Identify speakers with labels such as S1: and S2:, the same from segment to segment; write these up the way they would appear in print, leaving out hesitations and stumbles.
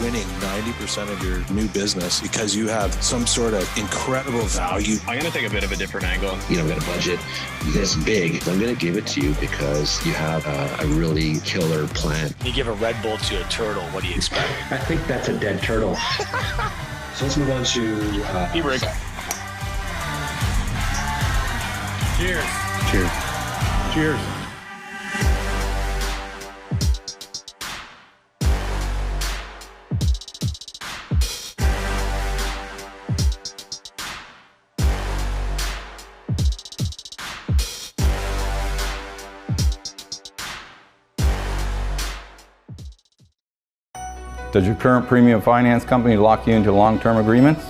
S1: winning 90% of your new business because you have some sort of incredible value.
S2: I'm going to take a bit of a different angle.
S3: I've got a budget this big. I'm going to give it to you because you have a really killer plan.
S4: You give a Red Bull to a turtle, what do you expect?
S3: I think that's a dead turtle. So let's move on to...
S4: E-break. Cheers.
S5: Cheers. Cheers.
S6: Does your current premium finance company lock you into long-term agreements?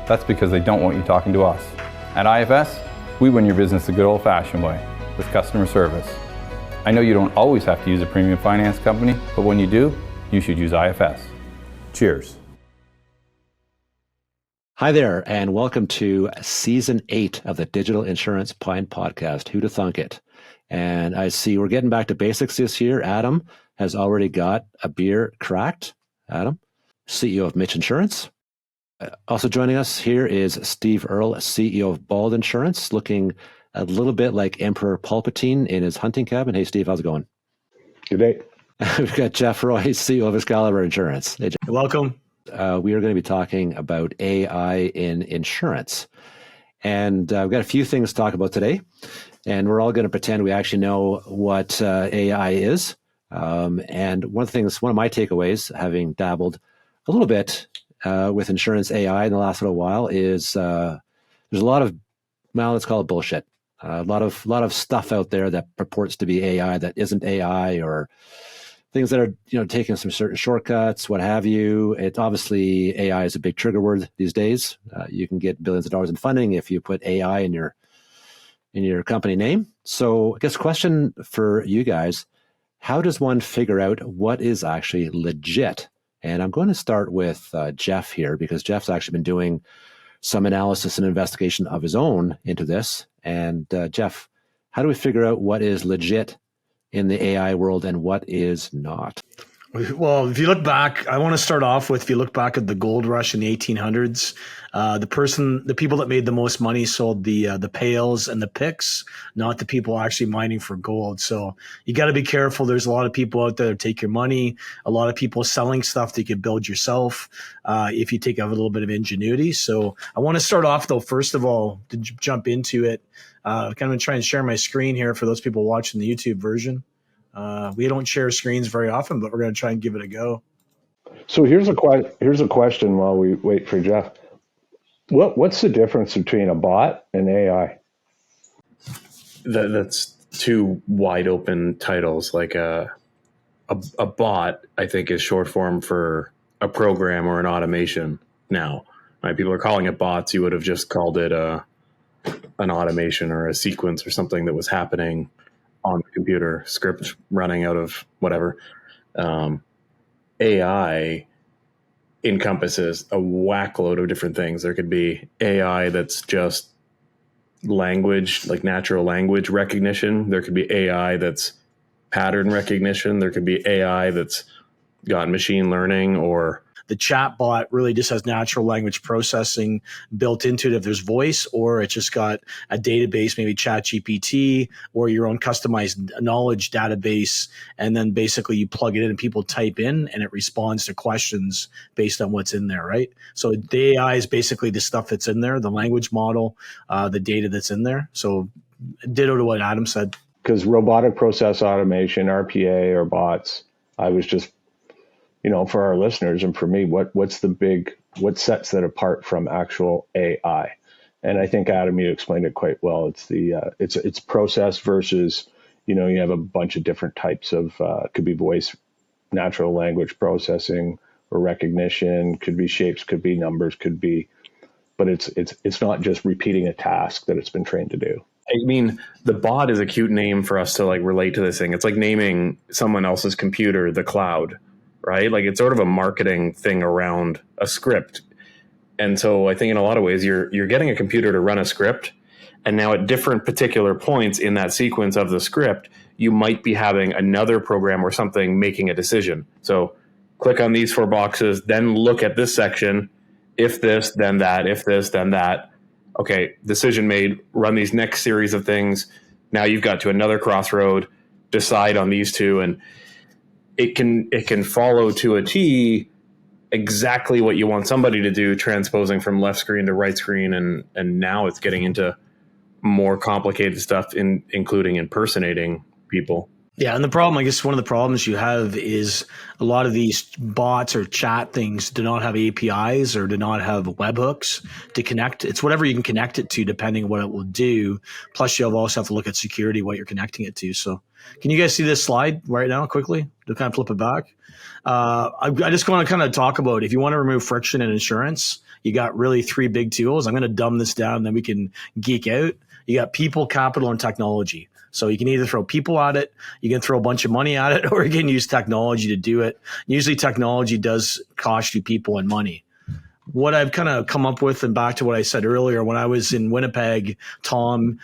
S6: That's because they don't want you talking to us. At IFS, we win your business the good old-fashioned way, with customer service. I know you don't always have to use a premium finance company, but when you do, you should use IFS. Cheers.
S7: Hi there, and welcome to Season 8 of the Digital Insurance Pine Podcast, Who'da Thunk It? And I see we're getting back to basics this year. Adam has already got a beer cracked. Adam, CEO of Mitch Insurance. Also joining us here is Steve Earle, CEO of Bald Insurance, looking a little bit like Emperor Palpatine in his hunting cabin. Hey, Steve, how's it going?
S5: Good day.
S7: We've got Jeff Roy, CEO of Excalibur Insurance. Hey, Jeff.
S8: Welcome.
S7: We are going to be talking about AI in insurance. And we've got a few things to talk about today. And we're all going to pretend we actually know what AI is. And one of my takeaways, having dabbled a little bit with insurance AI in the last little while, is there's a lot of, well, let's call it bullshit. A lot of stuff out there that purports to be AI that isn't AI, or things that are taking some certain shortcuts, what have you. It's obviously AI is a big trigger word these days. You can get billions of dollars in funding if you put AI in your company name. So I guess question for you guys. How does one figure out what is actually legit? And I'm going to start with Jeff here, because Jeff's actually been doing some analysis and investigation of his own into this. And Jeff, how do we figure out what is legit in the AI world and what is not?
S8: Well, if you look back, I want to start off with, if you look back at the gold rush in the 1800s, the people that made the most money sold the pails and the picks, not the people actually mining for gold. So you got to be careful. There's a lot of people out there that take your money. A lot of people selling stuff that you can build yourself if you take a little bit of ingenuity. So I want to start off, though, first of all, to jump into it. I'm going to try and share my screen here for those people watching the YouTube version. We don't share screens very often, but we're going to try and give it a go.
S5: So here's a question while we wait for Jeff. What's the difference between a bot and AI?
S2: That's two wide open titles. Like a bot, I think, is short form for a program or an automation now. Right? People are calling it bots. You would have just called it an automation or a sequence or something that was happening on the computer, script running out of whatever. AI encompasses a whack load of different things. There could be AI that's just language, like natural language recognition. There could be AI that's pattern recognition. There could be AI that's got machine learning, or
S8: the chat bot really just has natural language processing built into it if there's voice, or it's just got a database, maybe ChatGPT, or your own customized knowledge database. And then basically you plug it in and people type in and it responds to questions based on what's in there, right? So the AI is basically the stuff that's in there, the language model, the data that's in there. So ditto to what Adam said.
S5: Because robotic process automation, RPA, or bots, I was just, for our listeners and for me, what sets that apart from actual AI? And I think, Adam, you explained it quite well. It's it's process versus, you have a bunch of different types of, could be voice, natural language processing or recognition, could be shapes, could be numbers, but it's not just repeating a task that it's been trained to do.
S2: I mean, the bot is a cute name for us to relate to this thing. It's like naming someone else's computer the cloud, right? Like, it's sort of a marketing thing around a script. And so I think in a lot of ways you're getting a computer to run a script, and now at different particular points in that sequence of the script, you might be having another program or something making a decision. So click on these 4 boxes, then look at this section. If this, then that. If this, then that. Okay, decision made. Run these next series of things. Now you've got to another crossroad. Decide on these 2, and it can follow to a T exactly what you want somebody to do, transposing from left screen to right screen, and now it's getting into more complicated stuff, including impersonating people.
S8: Yeah, and the problem, I guess one of the problems you have is a lot of these bots or chat things do not have APIs or do not have webhooks to connect. It's whatever you can connect it to, depending on what it will do. Plus, you also have to look at security, what you're connecting it to. So can you guys see this slide right now quickly to kind of flip it back? I just want to kind of talk about, if you want to remove friction in insurance, you got really 3 big tools. I'm going to dumb this down, and then we can geek out. You got people, capital, and technology. So you can either throw people at it, you can throw a bunch of money at it, or you can use technology to do it. Usually technology does cost you people and money. What I've kind of come up with, and back to what I said earlier, when I was in Winnipeg, Tom,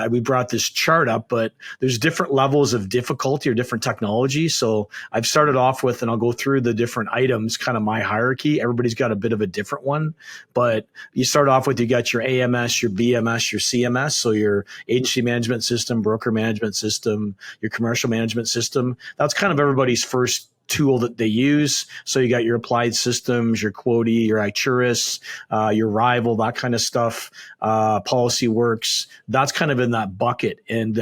S8: we brought this chart up, but there's different levels of difficulty or different technology. So I've started off with, and I'll go through the different items, kind of my hierarchy. Everybody's got a bit of a different one, but you start off with, you got your AMS, your BMS, your CMS. So your agency management system, broker management system, your commercial management system. That's kind of everybody's first tool that they use. So you got your applied systems, your Quoti, your Ituris, your Rival, that kind of stuff, Policy Works. That's kind of in that bucket. And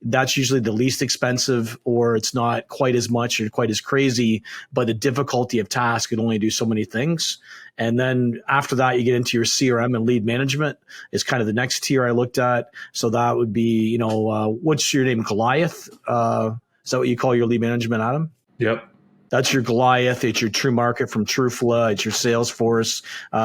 S8: that's usually the least expensive, or it's not quite as much or quite as crazy, but the difficulty of task can only do so many things. And then after that, you get into your CRM and lead management is kind of the next tier I looked at. So that would be, what's your name? Goliath? Is that what you call your lead management, Adam?
S2: Yep.
S8: That's your Goliath. It's your True Market from Trufla. It's your Salesforce.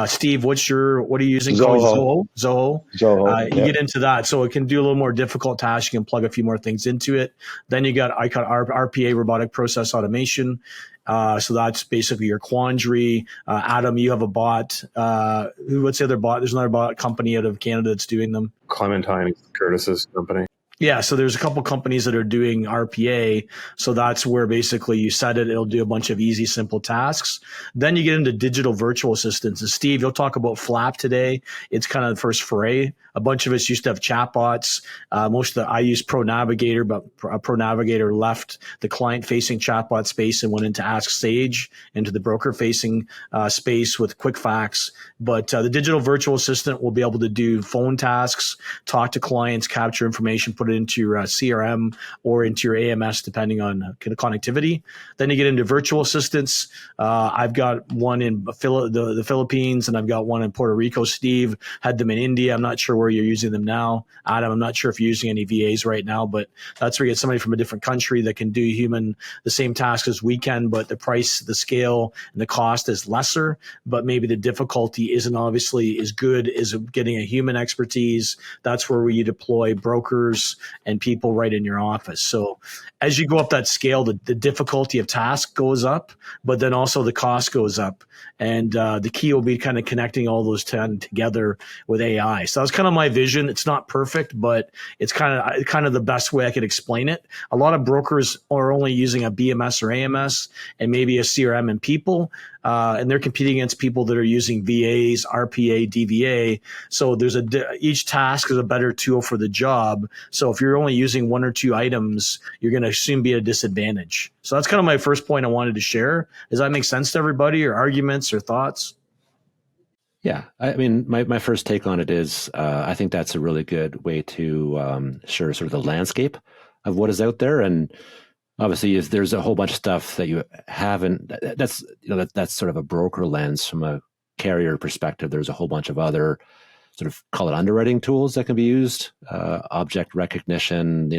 S8: Steve, what are you using?
S5: Zoho.
S8: You get into that. So it can do a little more difficult tasks. You can plug a few more things into it. Then you got RPA, robotic process automation. So that's basically your Quandary. Adam, you have a bot. What's the other bot? There's another bot company out of Canada that's doing them.
S2: Clementine Curtis's company.
S8: Yeah, so there's a couple companies that are doing RPA. So that's where basically you set it, it'll do a bunch of easy, simple tasks. Then you get into digital virtual assistants. And Steve, you'll talk about Flap today. It's kind of the first foray. A bunch of us used to have chatbots. I use Pro Navigator, but Pro Navigator left the client-facing chatbot space and went into Ask Sage, into the broker-facing space with QuickFacts. But the digital virtual assistant will be able to do phone tasks, talk to clients, capture information, put it into your CRM or into your AMS, depending on connectivity. Then you get into virtual assistants. I've got one in the Philippines, and I've got one in Puerto Rico. Steve had them in India. I'm not sure where you're using them now. Adam, I'm not sure if you're using any VAs right now, but that's where you get somebody from a different country that can do the same task as we can, but the price, the scale, and the cost is lesser, but maybe the difficulty isn't obviously as good as getting a human expertise. That's where you deploy brokers and people right in your office. So as you go up that scale, the difficulty of task goes up, but then also the cost goes up. And the key will be kind of connecting all those 10 together with AI. So that's kind of my vision. It's not perfect, but it's kind of the best way I could explain it. A lot of brokers are only using a BMS or AMS and maybe a CRM and people, and they're competing against people that are using VAs, RPA, DVA. So each task is a better tool for the job. So if you're only using 1 or 2 items, you're going to soon be at a disadvantage. So that's kind of my first point I wanted to share. Does that make sense to everybody, or arguments or thoughts?
S7: Yeah, I mean, my first take on it is I think that's a really good way to share sort of the landscape of what is out there. And obviously, there's a whole bunch of stuff that you haven't. That's sort of a broker lens from a carrier perspective. There's a whole bunch of other sort of, call it, underwriting tools that can be used, object recognition,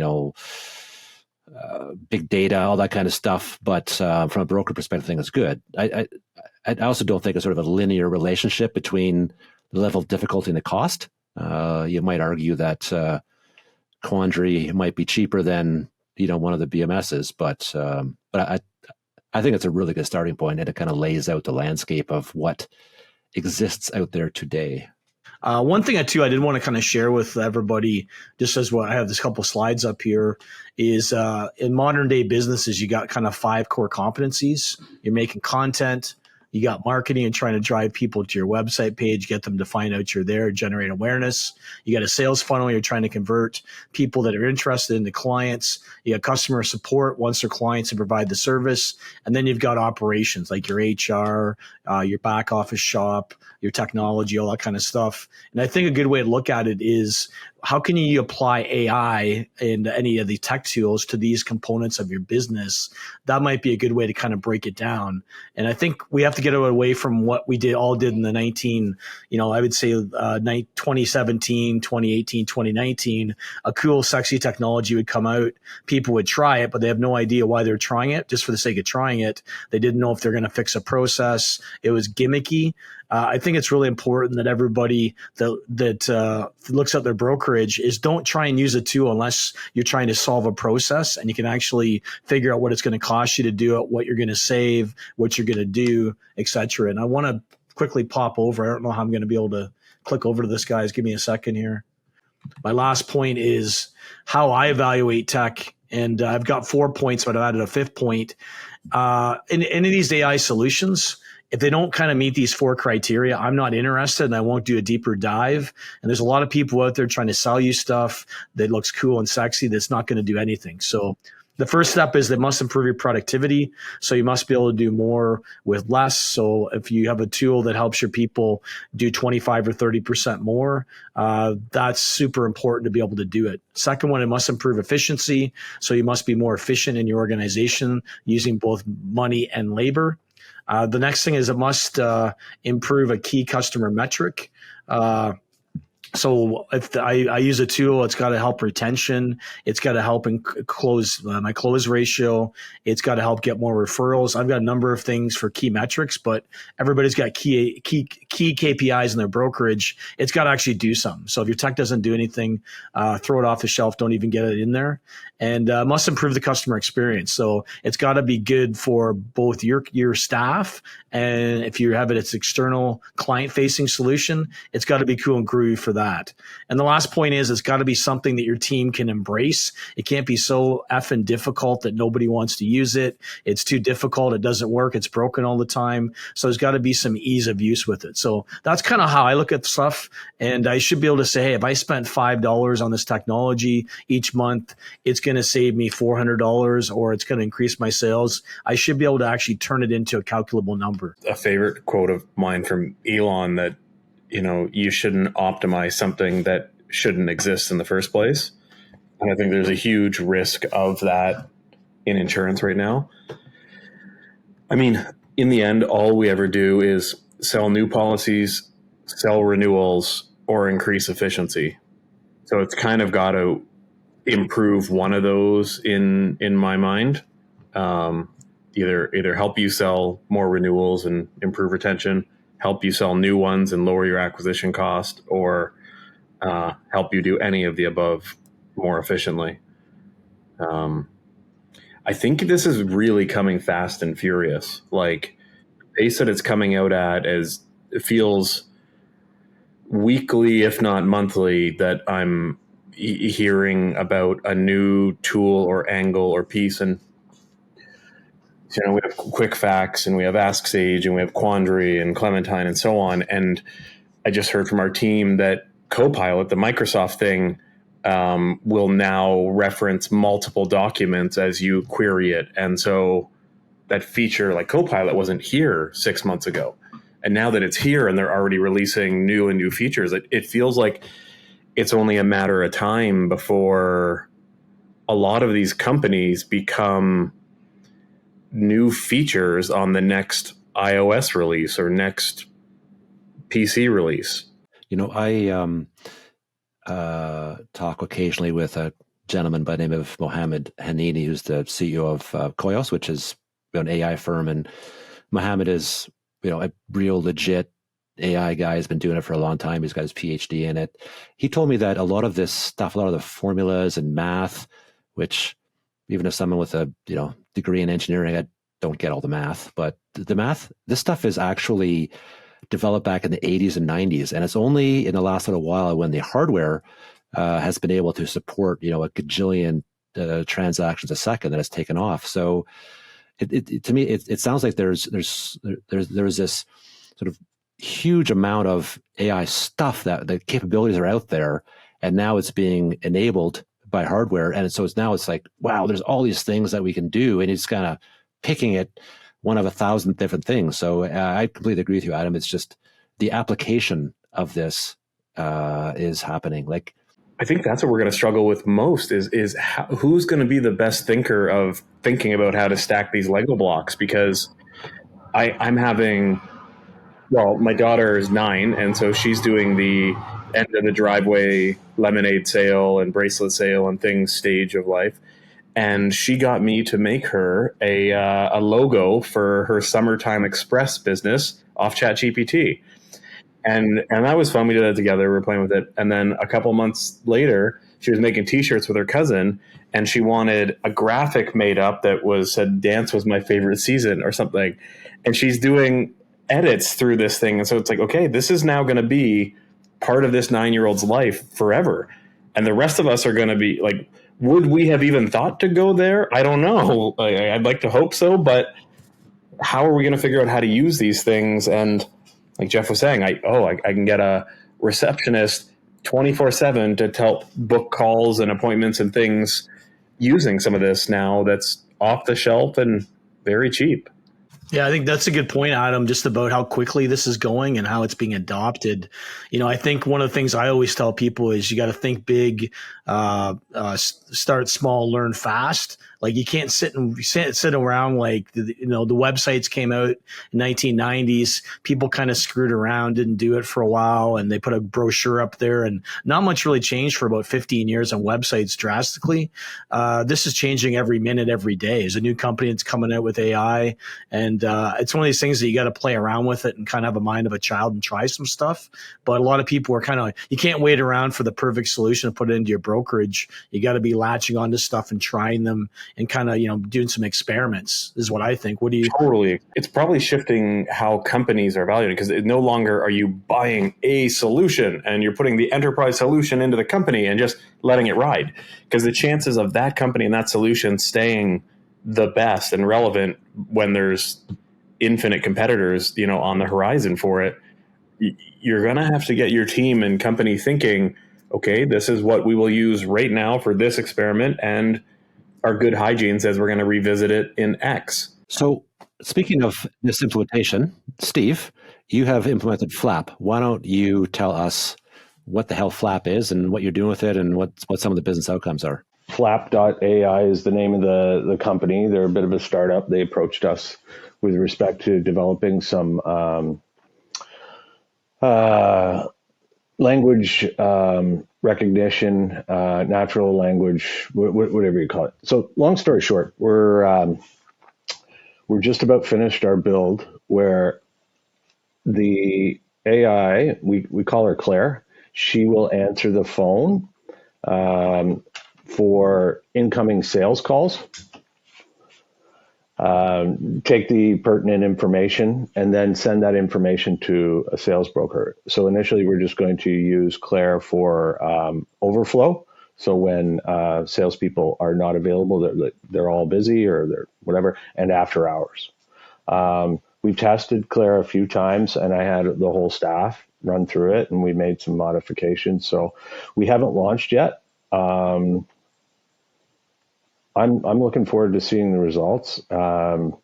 S7: big data, all that kind of stuff. But from a broker perspective, I think it's good. I also don't think it's sort of a linear relationship between the level of difficulty and the cost. You might argue that Quandary might be cheaper than one of the BMSs, but I think it's a really good starting point, and it kind of lays out the landscape of what exists out there today.
S8: One thing too, I did want to kind of share with everybody, just as what I have this couple slides up here, is in modern day businesses, you got kind of 5 core competencies. You're making content. You got marketing and trying to drive people to your website page, get them to find out you're there, generate awareness. You got a sales funnel. You're trying to convert people that are interested into clients. You got customer support once they're clients and provide the service. And then you've got operations like your HR, your back office shop, your technology, all that kind of stuff. And I think a good way to look at it is, how can you apply AI and any of the tech tools to these components of your business? That might be a good way to kind of break it down. And I think we have to get away from what we all did in the 2017, 2018, 2019. A cool, sexy technology would come out. People would try it, but they have no idea why they're trying it, just for the sake of trying it. They didn't know if they're going to fix a process. It was gimmicky. I think it's really important that everybody that looks at their brokerage is, don't try and use a tool unless you're trying to solve a process and you can actually figure out what it's going to cost you to do it, what you're going to save, what you're going to do, etc. And I want to quickly pop over. I don't know how I'm going to be able to click over to this, guys. Give me a second here. My last point is how I evaluate tech. And I've got 4 points, but I've added a 5th point. In any of these AI solutions, if they don't kind of meet these 4 criteria, I'm not interested and I won't do a deeper dive. And there's a lot of people out there trying to sell you stuff that looks cool and sexy that's not going to do anything. So the first step is they must improve your productivity. So you must be able to do more with less. So if you have a tool that helps your people do 25 or 30% more, that's super important to be able to do it. Second one, it must improve efficiency. So you must be more efficient in your organization using both money and labor. The next thing is it must improve a key customer metric. So if I use a tool, it's got to help retention. It's got to help close my close ratio. It's got to help get more referrals. I've got a number of things for key metrics, but everybody's got key KPIs in their brokerage. It's got to actually do something. So if your tech doesn't do anything, throw it off the shelf. Don't even get it in there. And must improve the customer experience. So it's got to be good for both your staff, and if you have it's external client-facing solution, it's got to be cool and groovy for that. And the last point is, it's got to be something that your team can embrace. It can't be so effing difficult that nobody wants to use it. It's too difficult. It doesn't work. It's broken all the time. So there's got to be some ease of use with it. So that's kind of how I look at stuff. And I should be able to say, hey, if I spent $5 on this technology each month, it's going to save me $400 or it's going to increase my sales. I should be able to actually turn it into a calculable number.
S2: A favorite quote of mine from Elon that, you shouldn't optimize something that shouldn't exist in the first place. And I think there's a huge risk of that in insurance right now. I mean, in the end, all we ever do is sell new policies, sell renewals, or increase efficiency. So it's kind of got to improve one of those in my mind. Either help you sell more renewals and improve retention, help you sell new ones and lower your acquisition cost, or help you do any of the above more efficiently. I think this is really coming fast and furious. Like, the pace that it's coming out at, as it feels weekly, if not monthly, that I'm hearing about a new tool or angle or piece. And we have Quick Facts and we have Ask Sage and we have Quandary and Clementine and so on. And I just heard from our team that Copilot, the Microsoft thing, will now reference multiple documents as you query it. And so that feature, like Copilot, wasn't here 6 months ago. And now that it's here and they're already releasing new features, it feels like it's only a matter of time before a lot of these companies become new features on the next iOS release or next PC release.
S7: I talk occasionally with a gentleman by the name of Mohammed Hanini, who's the CEO of Koios, which is an AI firm. And Mohammed is, a real legit AI guy. Has been doing it for a long time. He's got his PhD in it. He told me that a lot of this stuff, a lot of the formulas and math, which even as someone with a degree in engineering, I don't get all the math, but the math, this stuff is actually developed back in the 80s and 90s. And it's only in the last little while when the hardware has been able to support, a gajillion transactions a second that it's taken off. So to me, it sounds like there's this sort of huge amount of AI stuff that the capabilities are out there, and now it's being enabled by hardware. And so it's like, wow, there's all these things that we can do, and it's kind of picking it one of 1,000 different things. So I completely agree with you, Adam. It's just the application of this is happening. Like,
S2: I think that's what we're going to struggle with most is who's going to be the best thinker of thinking about how to stack these Lego blocks, because I'm having, well, my daughter is 9, and so she's doing the end of the driveway lemonade sale and bracelet sale and things stage of life. And she got me to make her a logo for her Summertime Express business off ChatGPT. And that was fun. We did that together. We were playing with it. And then a couple months later, she was making T-shirts with her cousin, and she wanted a graphic made up that said "Dance was my favorite season" or something. And she's doing edits through this thing. And so it's like, okay, this is now going to be part of this 9-year-old's life forever. And the rest of us are going to be like, would we have even thought to go there? I don't know. I'd like to hope so, but how are we going to figure out how to use these things? And like Jeff was saying, I can get a receptionist 24/7 to help book calls and appointments and things using some of this now that's off the shelf and very cheap.
S8: Yeah, I think that's a good point, Adam, just about how quickly this is going and how it's being adopted. I think one of the things I always tell people is you got to think big, start small, learn fast. Like, you can't sit around like, the websites came out in 1990s. People kind of screwed around, didn't do it for a while, and they put a brochure up there, and not much really changed for about 15 years on websites drastically. This is changing every minute, every day. There's a new company that's coming out with AI, and it's one of these things that you got to play around with it and kind of have a mind of a child and try some stuff. But a lot of people are you can't wait around for the perfect solution to put it into your brokerage. You got to be latching onto stuff and trying them and kind of, doing some experiments is what I think. What do you?
S2: Totally. It's probably shifting how companies are valued, because no longer are you buying a solution and you're putting the enterprise solution into the company and just letting it ride, because the chances of that company and that solution staying the best and relevant when there's infinite competitors, on the horizon for it, you're going to have to get your team and company thinking, okay, this is what we will use right now for this experiment, and our good hygiene says we're going to revisit it in X.
S7: So speaking of this implementation, Steve, you have implemented Flap. Why don't you tell us what the hell Flap is and what you're doing with it and what some of the business outcomes are?
S5: Flap.ai is the name of the company. They're a bit of a startup. They approached us with respect to developing some language recognition, natural language, whatever you call it. So long story short, we're just about finished our build where the AI, we call her Claire, she will answer the phone for incoming sales calls, take the pertinent information, and then send that information to a sales broker. So initially, we're just going to use Claire for overflow. So when salespeople are not available, they're all busy or they're whatever, and after hours. We've tested Claire a few times, and I had the whole staff run through it, and we made some modifications. So we haven't launched yet. I'm looking forward to seeing the results. I'm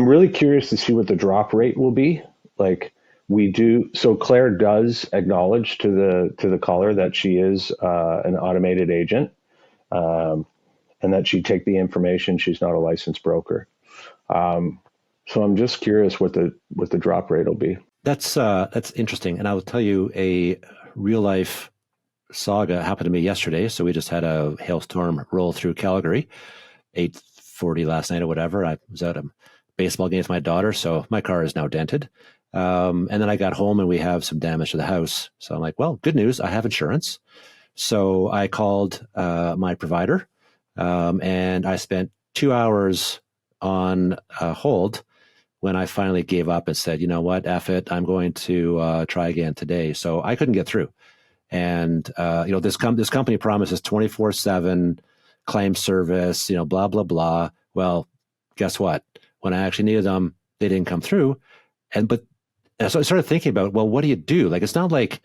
S5: really curious to see what the drop rate will be. Like we do, so Claire does acknowledge to the caller that she is an automated agent, and that she'd take the information. She's not a licensed broker. So I'm just curious what the drop rate will be.
S7: That's interesting, and I will tell you a real life saga happened to me yesterday. So we just had a hailstorm roll through Calgary, 8:40 last night or whatever. I was at a baseball game with my daughter, so my car is now dented. And then I got home and we have some damage to the house. So I'm like, well, good news, I have insurance. So I called my provider, and I spent 2 hours on hold when I finally gave up and said, you know what, F it, I'm going to try again today. So I couldn't get through. And, this company promises 24/7 claim service, blah, blah, blah. Well, guess what? When I actually needed them, they didn't come through. And so I started thinking about, well, what do you do? Like, it's not like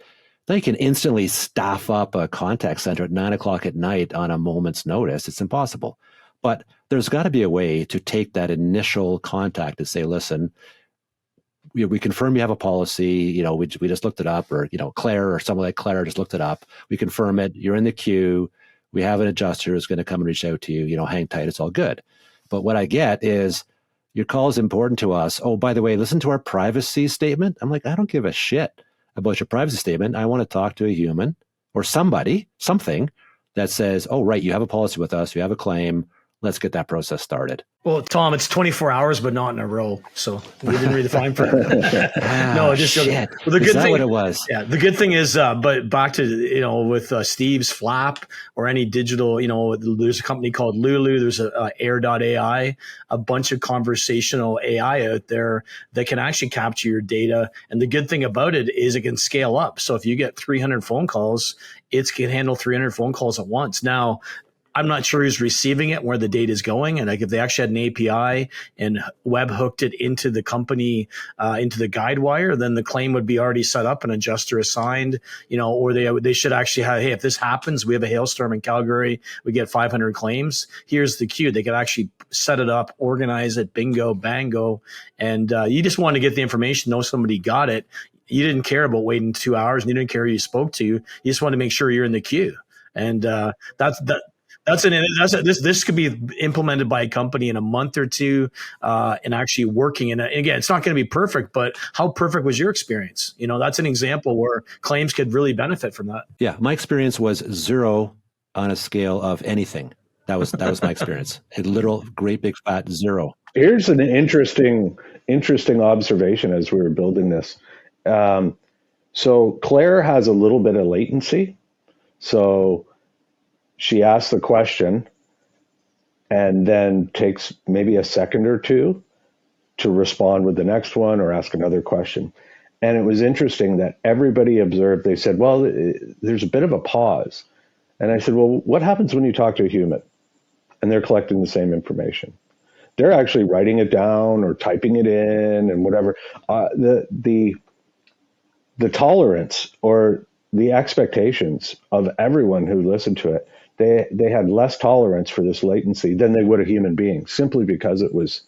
S7: you can instantly staff up a contact center at 9:00 at night on a moment's notice. It's impossible. But there's got to be a way to take that initial contact and say, listen, we confirm you have a policy, we just looked it up, or, Claire or someone like Claire just looked it up. We confirm it. You're in the queue. We have an adjuster who's going to come and reach out to you, hang tight. It's all good. But what I get is, your call is important to us. Oh, by the way, listen to our privacy statement. I'm like, I don't give a shit about your privacy statement. I want to talk to a human or something that says, oh, right, you have a policy with us. You have a claim. Let's get that process started.
S8: Well, Tom, it's 24 hours, but not in a row. So we didn't read the fine print.
S7: No, just shit. Well, the good thing, what it was.
S8: Yeah, the good thing is, but back to with Steve's Flap or any digital, there's a company called Lulu. There's a Air.ai, a bunch of conversational AI out there that can actually capture your data. And the good thing about it is it can scale up. So if you get 300 phone calls, it can handle 300 phone calls at once. Now, I'm not sure who's receiving it, where the data is going. And like if they actually had an API and web hooked it into the company, into the guide wire, then the claim would be already set up, an adjuster assigned, or they should actually have, hey, if this happens, we have a hailstorm in Calgary, we get 500 claims. Here's the queue. They could actually set it up, organize it, bingo, bango. And you just want to get the information, know somebody got it. You didn't care about waiting 2 hours and you didn't care who you spoke to. You just want to make sure you're in the queue. And this could be implemented by a company in a month or two, and actually working. And again, it's not going to be perfect, but how perfect was your experience? That's an example where claims could really benefit from that.
S7: Yeah, my experience was 0 on a scale of anything. That was my experience. A literal great big fat 0.
S5: Here's an interesting observation as we were building this. So Claire has a little bit of latency. So she asks the question and then takes maybe a second or two to respond with the next one or ask another question. And it was interesting that everybody observed, they said, well, there's a bit of a pause. And I said, well, what happens when you talk to a human and they're collecting the same information? They're actually writing it down or typing it in and whatever. The tolerance or the expectations of everyone who listened to it, they had less tolerance for this latency than they would a human being, simply because it was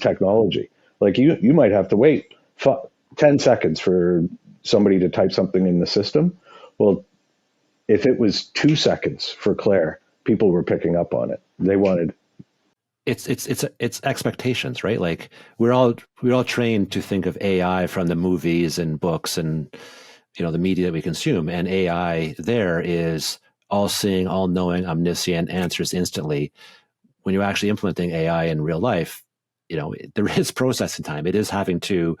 S5: technology. Like you might have to wait 10 seconds for somebody to type something in the system. Well, if it was 2 seconds for Claire, people were picking up on it. They wanted.
S7: It's expectations, right? Like we're all trained to think of AI from the movies and books and the media that we consume, and AI there is all-seeing, all-knowing, omniscient, answers instantly. When you're actually implementing AI in real life, there is processing time. It is having to,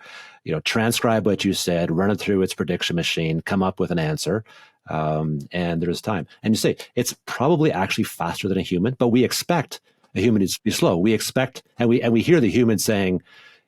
S7: transcribe what you said, run it through its prediction machine, come up with an answer, and there's time. And you say it's probably actually faster than a human, but we expect a human to be slow. We expect, and we hear the human saying,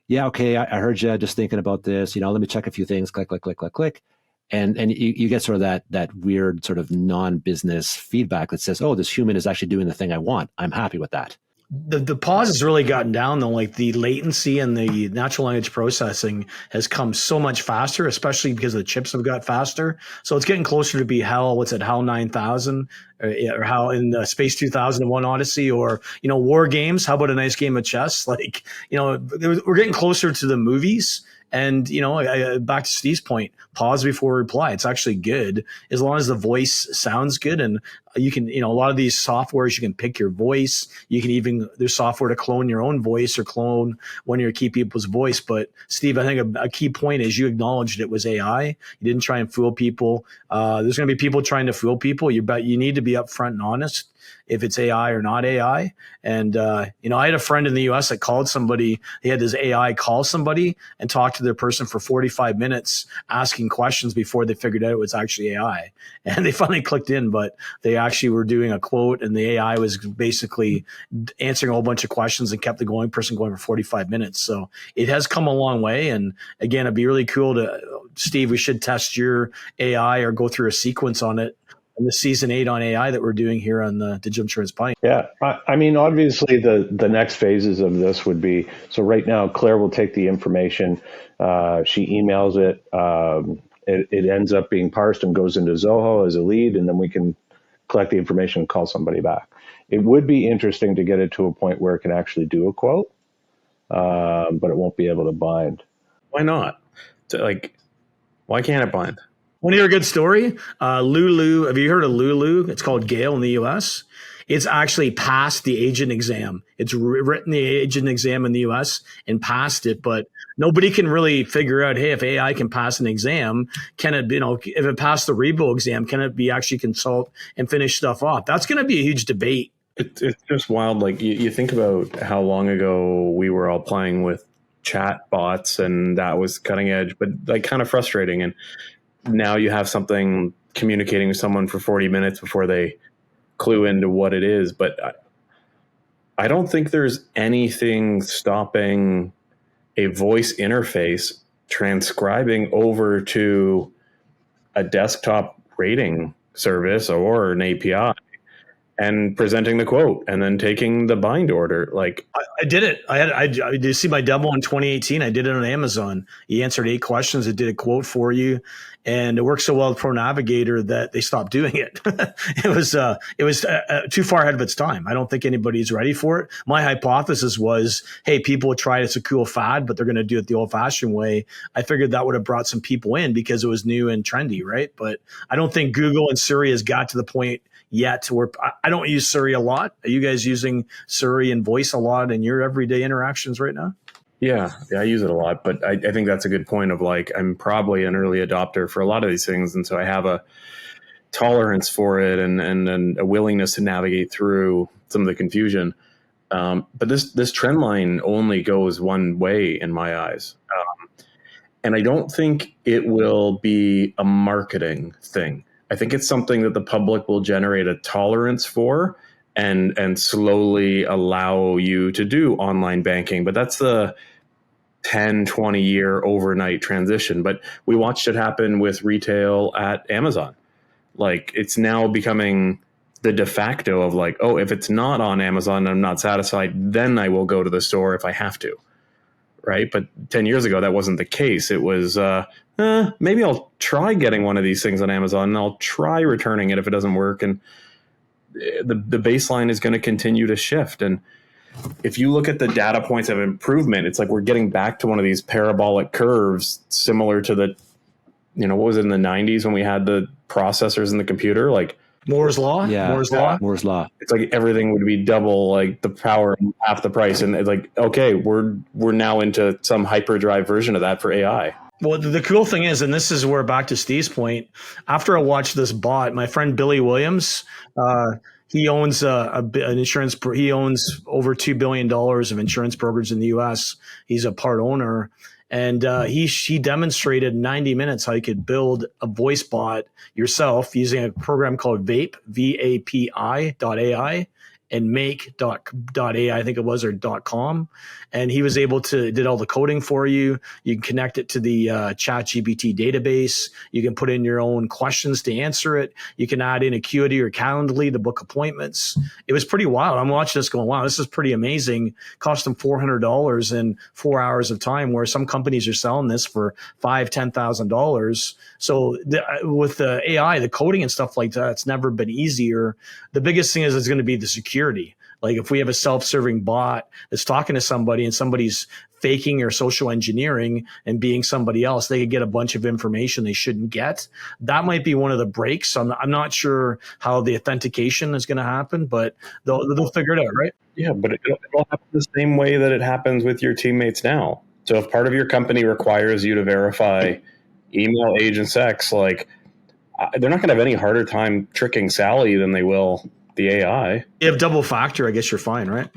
S7: "Yeah, okay, I heard you. Just thinking about this. Let me check a few things. Click, click, click, click, click." And you get sort of that weird sort of non-business feedback that says, oh, this human is actually doing the thing I want. I'm happy with that.
S8: The pause has really gotten down though. Like the latency and the natural language processing has come so much faster, especially because the chips have got faster. So it's getting closer to be HAL 9000 or HAL in Space 2001 Odyssey, or, war games. How about a nice game of chess? Like, we're getting closer to the movies. And, back to Steve's point, pause before reply. It's actually good as long as the voice sounds good. And you can, a lot of these softwares, you can pick your voice. You can even, there's software to clone your own voice or clone one of your key people's voice. But Steve, I think a key point is you acknowledged it was AI. You didn't try and fool people. There's going to be people trying to fool people. You need to be upfront and honest. if it's AI or not AI. And, I had a friend in the US that called somebody. He had his AI call somebody and talk to their person for 45 minutes, asking questions before they figured out it was actually AI. And they finally clicked in, but they actually were doing a quote, and the AI was basically answering a whole bunch of questions and kept the person going for 45 minutes. So it has come a long way. And again, it'd be really cool Steve, we should test your AI or go through a sequence on it in the season 8 on AI that we're doing here on the Digital Insurance Pine.
S5: Yeah, I mean, obviously the next phases of this would be, so right now Claire will take the information, she emails it, it ends up being parsed and goes into Zoho as a lead, and then we can collect the information and call somebody back. It would be interesting to get it to a point where it can actually do a quote, but it won't be able to bind.
S2: Why not? Why can't it bind?
S8: Want to hear a good story? Lulu, have you heard of Lulu? It's called Gale in the US. It's actually passed the agent exam. It's written the agent exam in the US and passed it, but nobody can really figure out, hey, if AI can pass an exam, can it, if it passed the Rebo exam, can it be actually consult and finish stuff off? That's going to be a huge debate.
S2: It's just wild. Like you think about how long ago we were all playing with chat bots, and that was cutting edge, but like kind of frustrating. And now you have something communicating with someone for 40 minutes before they clue into what it is. But I don't think there's anything stopping a voice interface transcribing over to a desktop rating service or an API and presenting the quote and then taking the bind order. Like
S8: I did it. I did you see my demo in 2018. I did it on Amazon. You answered 8 questions. It did a quote for you. And it worked so well with Pro Navigator that they stopped doing it. It was too far ahead of its time. I don't think anybody's ready for it. My hypothesis was, hey, people would try it. It's a cool fad, but they're going to do it the old fashioned way. I figured that would have brought some people in because it was new and trendy, right? But I don't think Google and Siri has got to the point yet where I don't use Siri a lot. Are you guys using Siri and voice a lot in your everyday interactions right now?
S2: Yeah, I use it a lot, but I think that's a good point of like, I'm probably an early adopter for a lot of these things. And so I have a tolerance for it and a willingness to navigate through some of the confusion. But this trend line only goes one way in my eyes. And I don't think it will be a marketing thing. I think it's something that the public will generate a tolerance for and slowly allow you to do online banking. But that's the 10, 20 year overnight transition. But we watched it happen with retail at Amazon. Like it's now becoming the de facto of like, oh, if it's not on Amazon and I'm not satisfied, then I will go to the store if I have to. Right. But 10 years ago, that wasn't the case. It was maybe I'll try getting one of these things on Amazon and I'll try returning it if it doesn't work. And the baseline is going to continue to shift. And if you look at the data points of improvement, it's like we're getting back to one of these parabolic curves similar to the, what was it in the 90s when we had the processors in the computer? Like
S8: Moore's Law?
S7: Yeah. Moore's Law.
S2: It's like everything would be double, like the power, half the price. And it's like, okay, we're now into some hyperdrive version of that for AI.
S8: Well, the cool thing is, and this is where back to Steve's point, after I watched this bot, my friend Billy Williams, he owns an insurance. He owns over $2 billion of insurance brokerage in the U.S. He's a part owner. And he demonstrated in 90 minutes how you could build a voice bot yourself using a program called VAPI, VAPI.ai, and make.ai, I think it was, or .com. And he was able to did all the coding for you. You can connect it to the ChatGPT database. You can put in your own questions to answer it. You can add in Acuity or Calendly to book appointments. It was pretty wild. I'm watching this going, wow, this is pretty amazing. Cost them $400 in 4 hours of time, where some companies are selling this for $5,000, $10,000. So with the AI, the coding and stuff like that, it's never been easier. The biggest thing is it's going to be the security. Like if we have a self-serving bot that's talking to somebody and somebody's faking or social engineering and being somebody else, they could get a bunch of information they shouldn't get. That might be one of the breaks. I'm not sure how the authentication is going to happen, but they'll figure it out, right?
S2: Yeah, but it'll happen the same way that it happens with your teammates now. So if part of your company requires you to verify email agents X, like they're not going to have any harder time tricking Sally than they will the AI.
S8: You have double factor, I guess you're fine, right?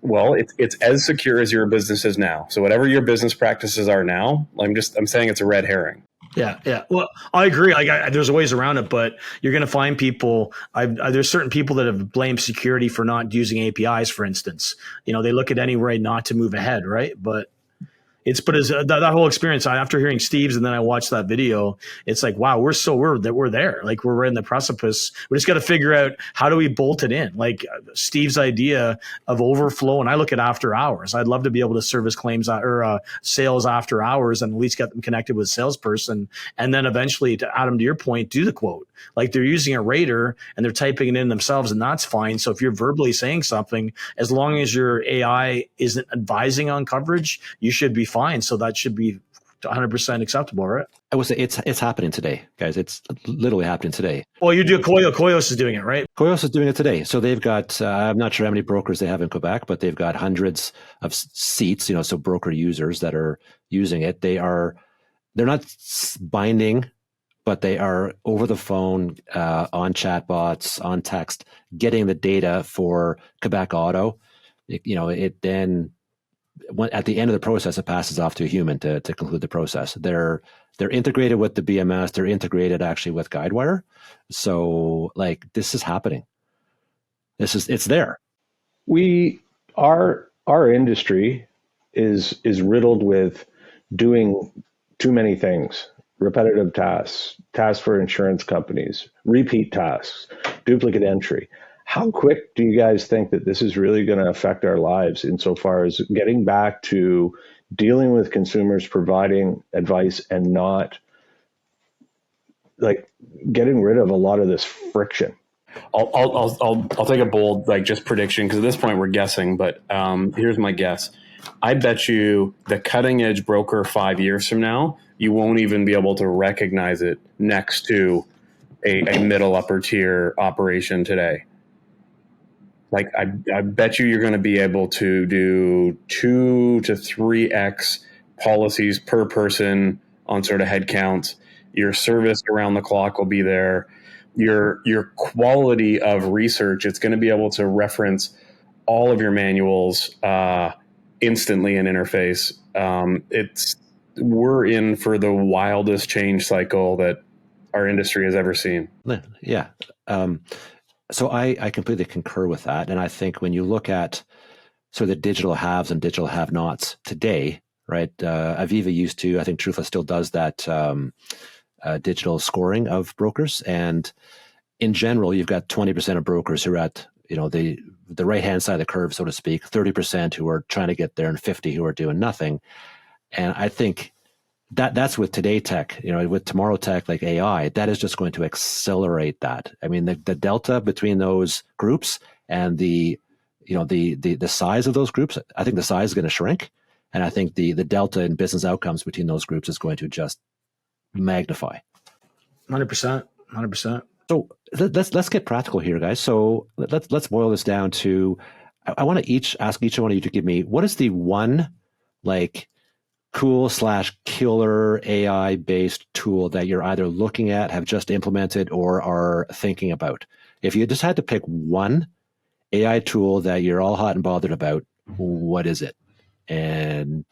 S2: Well, it's as secure as your business is now. So whatever your business practices are now, I'm saying it's a red herring.
S8: Yeah. Well, I agree. There's ways around it, but you're going to find people. There's certain people that have blamed security for not using APIs, for instance. They look at any way not to move ahead, right? But that whole experience. After hearing Steve's and then I watched that video, it's like, wow, we're there. Like we're right in the precipice. We just got to figure out how do we bolt it in. Like Steve's idea of overflow, and I look at after hours. I'd love to be able to service claims or sales after hours, and at least get them connected with a salesperson, and then eventually, to Adam, to your point, do the quote. Like they're using a rater and they're typing it in themselves, and that's fine. So if you're verbally saying something, as long as your AI isn't advising on coverage, you should be fine. So that should be 100% acceptable, right?
S7: I would say it's happening today, guys. It's literally happening today.
S8: Well, you do Koyos is doing it, right?
S7: Koyos is doing it today. So they've got, I'm not sure how many brokers they have in Quebec, but they've got hundreds of seats, so broker users that are using it. They're not binding, but they are over the phone, on chatbots, on text, getting the data for Quebec Auto. It then, at the end of the process, it passes off to a human to conclude the process. They're integrated with the BMS. They're integrated actually with Guidewire. So this is happening. It's there.
S5: Our industry is riddled with doing too many things. Repetitive tasks for insurance companies, repeat tasks, duplicate entry. How quick do you guys think that this is really going to affect our lives insofar as getting back to dealing with consumers, providing advice, and not getting rid of a lot of this friction?
S2: I'll take a bold just prediction, because at this point we're guessing, but here's my guess. I bet you the cutting edge broker 5 years from now, you won't even be able to recognize it next to a middle upper tier operation today. I bet you're going to be able to do 2 to 3x policies per person on sort of head count. Your service around the clock will be there. Your quality of research, it's going to be able to reference all of your manuals instantly in interface. We're in for the wildest change cycle that our industry has ever seen.
S7: Yeah. So I completely concur with that. And I think when you look at sort of the digital haves and digital have-nots today, right? Aviva used to, I think Trufa still does that digital scoring of brokers. And in general, you've got 20% of brokers who are at, the right-hand side of the curve, so to speak, 30% who are trying to get there, and 50 who are doing nothing. And I think that's with today tech, with tomorrow tech like AI, that is just going to accelerate that. I mean, the delta between those groups and the size of those groups, I think the size is going to shrink. And I think the delta in business outcomes between those groups is going to just magnify.
S8: 100%.
S7: So let's get practical here, guys. So let's boil this down to, I want to ask each one of you to give me, what is the one cool/killer AI-based tool that you're either looking at, have just implemented, or are thinking about? If you just had to pick one AI tool that you're all hot and bothered about, what is it? And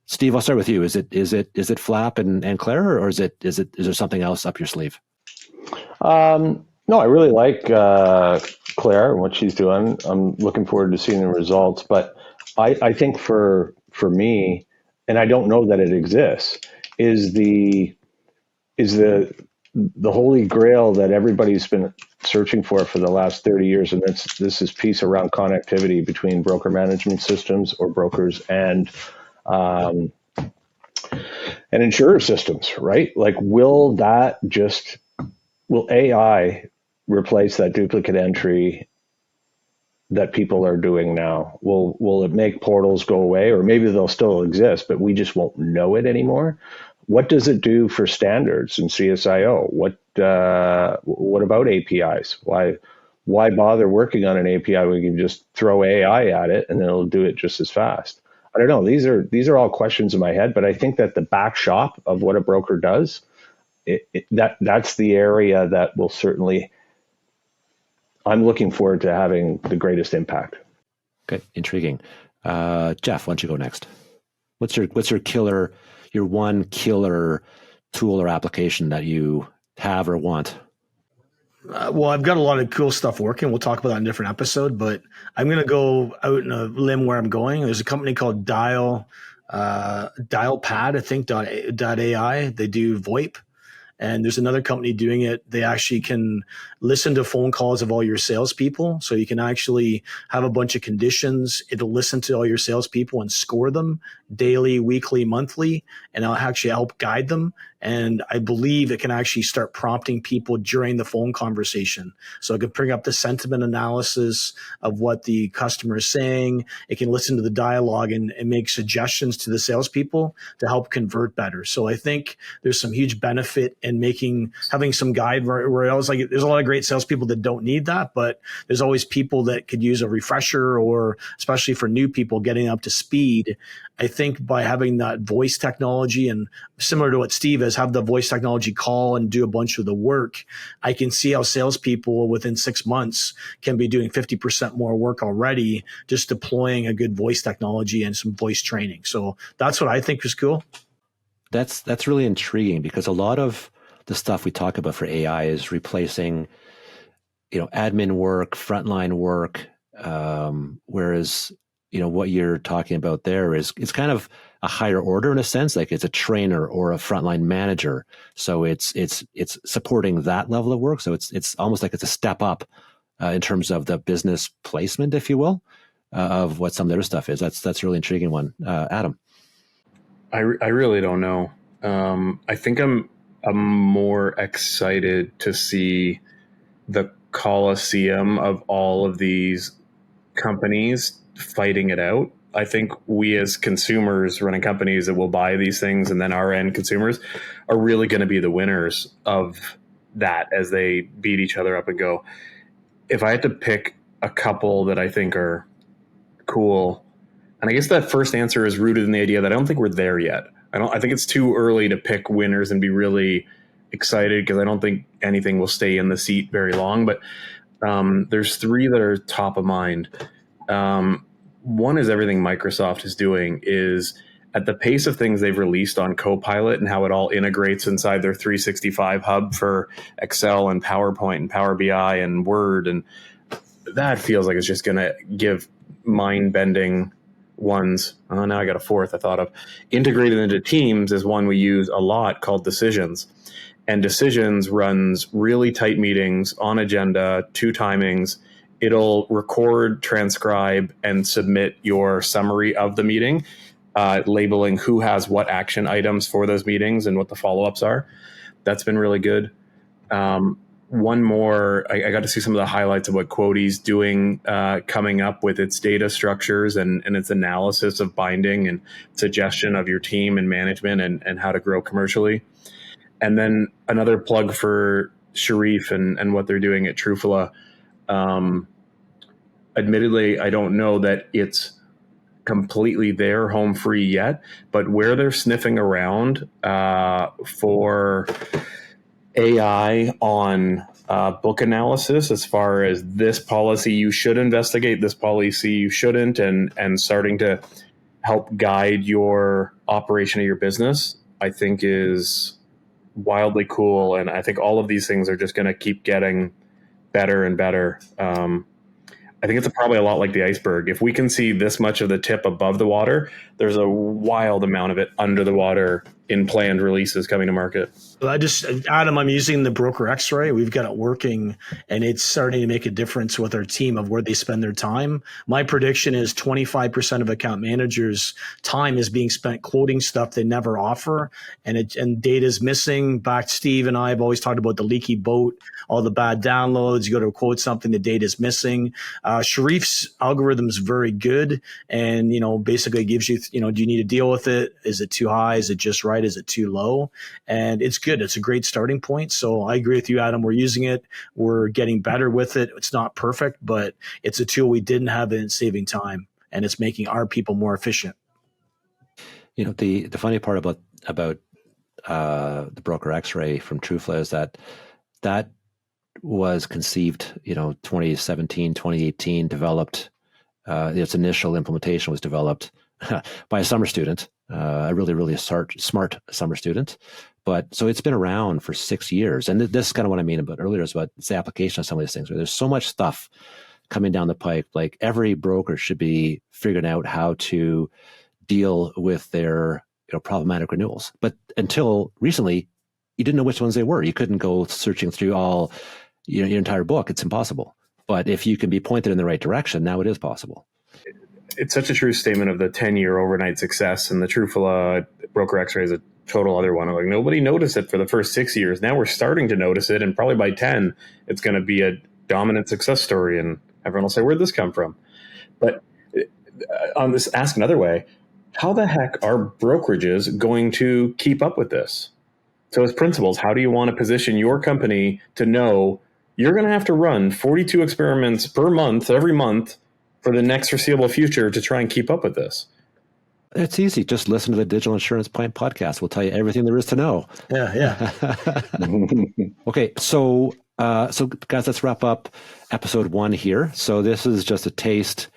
S7: Steve, I'll start with you. Is it Flap and Claire, or is there something else up your sleeve?
S5: No, I really like Claire and what she's doing. I'm looking forward to seeing the results. But I think for me, and I don't know that it exists, is the holy grail that everybody's been searching for the last 30 years, and this is piece around connectivity between broker management systems or brokers and insurer systems, right? Will AI replace that duplicate entry that people are doing now? Will it make portals go away, or maybe they'll still exist, but we just won't know it anymore? What does it do for standards and CSIO? What about APIs? Why bother working on an API when you can just throw AI at it and it'll do it just as fast? I don't know. These are all questions in my head, but I think that the back shop of what a broker does, that's the area that will certainly I'm looking forward to having the greatest impact.
S7: Okay, intriguing. Jeff, why don't you go next? What's your killer, your one killer tool or application that you have or want?
S8: Well, I've got a lot of cool stuff working. We'll talk about that in a different episode, but I'm going to go out in a limb where I'm going. There's a company called Dialpad, I think, .ai. They do VoIP. And there's another company doing it. They actually can listen to phone calls of all your salespeople. So you can actually have a bunch of conditions. It'll listen to all your salespeople and score them daily, weekly, monthly, and it'll actually help guide them. And I believe it can actually start prompting people during the phone conversation. So it can bring up the sentiment analysis of what the customer is saying. It can listen to the dialogue and make suggestions to the salespeople to help convert better. So I think there's some huge benefit in having some guide where I was like, there's a lot of great salespeople that don't need that, but there's always people that could use a refresher, or especially for new people getting up to speed. I think by having that voice technology, and similar to what Steve has, have the voice technology call and do a bunch of the work, I can see how salespeople within 6 months can be doing 50% more work already, just deploying a good voice technology and some voice training. So that's what I think is cool.
S7: That's really intriguing, because a lot of the stuff we talk about for AI is replacing, admin work, frontline work, whereas what you're talking about there is it's kind of a higher order in a sense, like it's a trainer or a frontline manager. So it's supporting that level of work. So it's almost like it's a step up in terms of the business placement, if you will, of what some of their stuff is. That's a really intriguing one. Adam.
S2: I really don't know. I think I'm more excited to see the coliseum of all of these companies fighting it out. I think we as consumers running companies that will buy these things, and then our end consumers, are really going to be the winners of that as they beat each other up and go. If I had to pick a couple that I think are cool, and I guess that first answer is rooted in the idea that I don't think we're there yet. I think it's too early to pick winners and be really excited, because I don't think anything will stay in the seat very long. But there's three that are top of mind. One is everything Microsoft is doing is at the pace of things they've released on Copilot and how it all integrates inside their 365 hub for Excel and PowerPoint and Power BI and Word. And that feels like it's just going to give mind-bending ones. Oh, now I got a fourth I thought of. Integrated into Teams is one we use a lot called Decisions. And Decisions runs really tight meetings on agenda, 2 timings. It'll record, transcribe, and submit your summary of the meeting, labeling who has what action items for those meetings and what the follow-ups are. That's been really good. One more, I got to see some of the highlights of what Quote's doing, coming up with its data structures and its analysis of binding and suggestion of your team and management and how to grow commercially. And then another plug for Sharif and what they're doing at Trufala. Admittedly, I don't know that it's completely there home free yet, but where they're sniffing around for AI on book analysis, as far as this policy you should investigate, this policy you shouldn't, and starting to help guide your operation of your business, I think is wildly cool. And I think all of these things are just going to keep getting better and better. I think it's probably a lot like the iceberg. If we can see this much of the tip above the water, there's a wild amount of it under the water in planned releases coming to market.
S8: Adam, I'm using the broker X-ray. We've got it working, and it's starting to make a difference with our team of where they spend their time. My prediction is 25% of account managers' time is being spent quoting stuff they never offer, and data is missing. Back, Steve and I have always talked about the leaky boat, all the bad downloads. You go to quote something, the data is missing. Sharif's algorithm is very good, and basically gives you, do you need to deal with it? Is it too high? Is it just right? Is it too low? And it's good. It's a great starting point. So I agree with you, Adam. We're using it. We're getting better with it. It's not perfect, but it's a tool we didn't have, and it's saving time, and it's making our people more efficient.
S7: The funny part about the broker X-ray from Trufla is that was conceived, 2017, 2018, developed, its initial implementation was developed by a summer student, a really, really smart summer student. But so it's been around for 6 years. And this is kind of what I mean about earlier, is about the application of some of these things, where there's so much stuff coming down the pike. Like every broker should be figuring out how to deal with their problematic renewals. But until recently, you didn't know which ones they were. You couldn't go searching through all your entire book. It's impossible. But if you can be pointed in the right direction, now it is possible.
S2: It's such a true statement of the 10-year overnight success, and the Trufala Broker X-ray is a total other one. Like, nobody noticed it for the first 6 years. Now we're starting to notice it, and probably by 10, it's going to be a dominant success story, and everyone will say, where'd this come from? But on this, ask another way, how the heck are brokerages going to keep up with this? So as principals, how do you want to position your company to know you're going to have to run 42 experiments per month, every month, for the next foreseeable future to try and keep up with this?
S7: It's easy. Just listen to the Digital Insurance Plan podcast. We'll tell you everything there is to know.
S8: Yeah.
S7: Okay. So guys, let's wrap up episode 1 here. So this is just a taste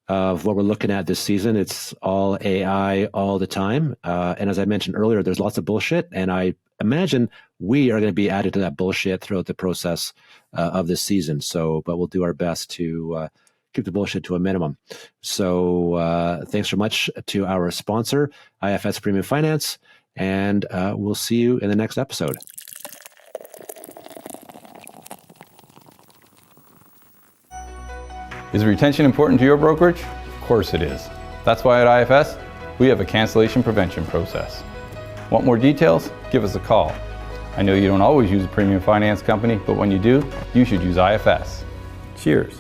S7: of what we're looking at this season. It's all AI all the time. And as I mentioned earlier, there's lots of bullshit. And I imagine we are going to be added to that bullshit throughout the process of this season. But we'll do our best to keep the bullshit to a minimum. So thanks so much to our sponsor, IFS Premium Finance, and we'll see you in the next episode.
S6: Is retention important to your brokerage? Of course it is. That's why at IFS, we have a cancellation prevention process. Want more details? Give us a call. I know you don't always use a premium finance company, but when you do, you should use IFS. Cheers.